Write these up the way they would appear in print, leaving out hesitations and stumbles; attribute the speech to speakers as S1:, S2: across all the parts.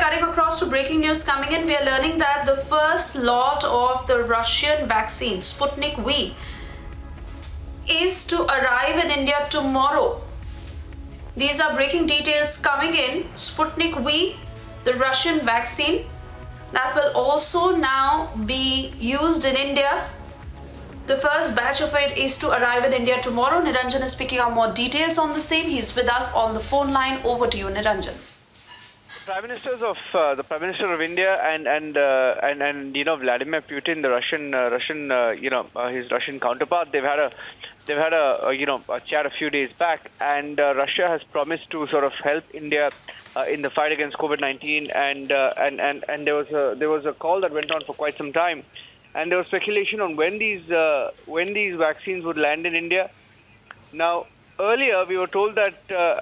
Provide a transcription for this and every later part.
S1: cutting across to breaking news coming in. We are learning that the first lot of the Russian vaccine, Sputnik V, is to arrive in India tomorrow. These are breaking details coming in. Sputnik V, the Russian vaccine, that will also now be used in India. The first batch of it is to arrive in India tomorrow. Niranjan is picking up more details on the same. He's with us on the phone line. Over to you, Niranjan.
S2: The Prime Minister of India and Vladimir Putin, the Russian his Russian counterpart, they've had a chat a few days back, and Russia has promised to sort of help India in the fight against COVID-19, and there was a call that went on for quite some time, and there was speculation on when these vaccines would land in India. Now, earlier, we were told that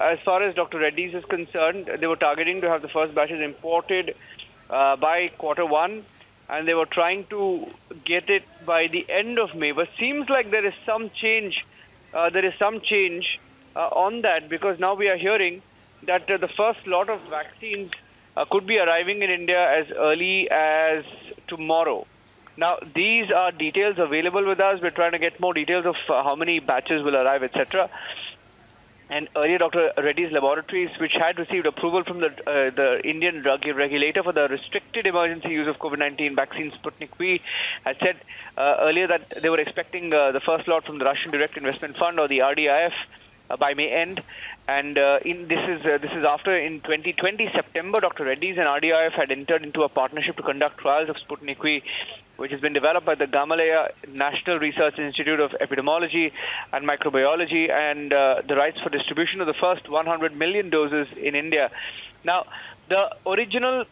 S2: as far as Dr. Reddy's is concerned, they were targeting to have the first batches imported by Q1, and they were trying to get it by the end of May. But seems like there is some change. On that, because now we are hearing that the first lot of vaccines could be arriving in India as early as tomorrow. Now, these are details available with us. We're trying to get more details of how many batches will arrive, etc. And earlier, Dr. Reddy's Laboratories, which had received approval from the Indian drug regulator for the restricted emergency use of COVID-19 vaccine Sputnik V, had said earlier that they were expecting the first lot from the Russian Direct Investment Fund, or the RDIF, by May end. And this is after in 2020 September, Dr. Reddy's and RDIF had entered into a partnership to conduct trials of Sputnik V, which has been developed by the Gamaleya National Research Institute of Epidemiology and Microbiology, and the rights for distribution of the first 100 million doses in India. Now, the original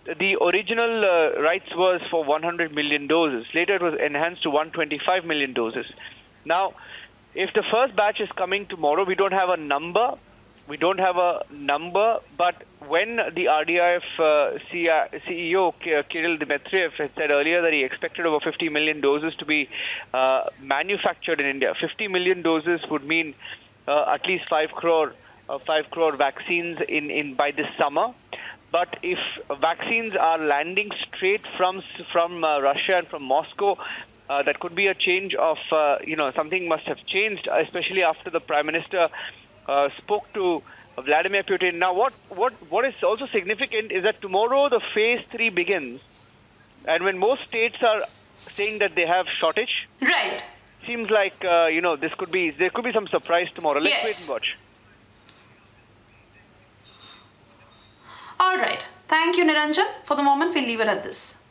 S2: rights was for 100 million doses. Later, it was enhanced to 125 million doses. Now, if the first batch is coming tomorrow, we don't have a number. But when the RDIF CEO Kirill Dmitriev had said earlier that he expected over 50 million doses to be manufactured in India, 50 million doses would mean at least 5 crore vaccines in by this summer. But if vaccines are landing straight from Russia and from Moscow, that could be a change of something must have changed, especially after the Prime Minister spoke to Vladimir Putin. Now, what is also significant is that tomorrow the phase 3 begins, and when most states are saying that they have shortage,
S1: right?
S2: Seems like there could be some surprise tomorrow. Let's wait and watch.
S1: All right. Thank you, Niranjan. For the moment, we'll leave it at this.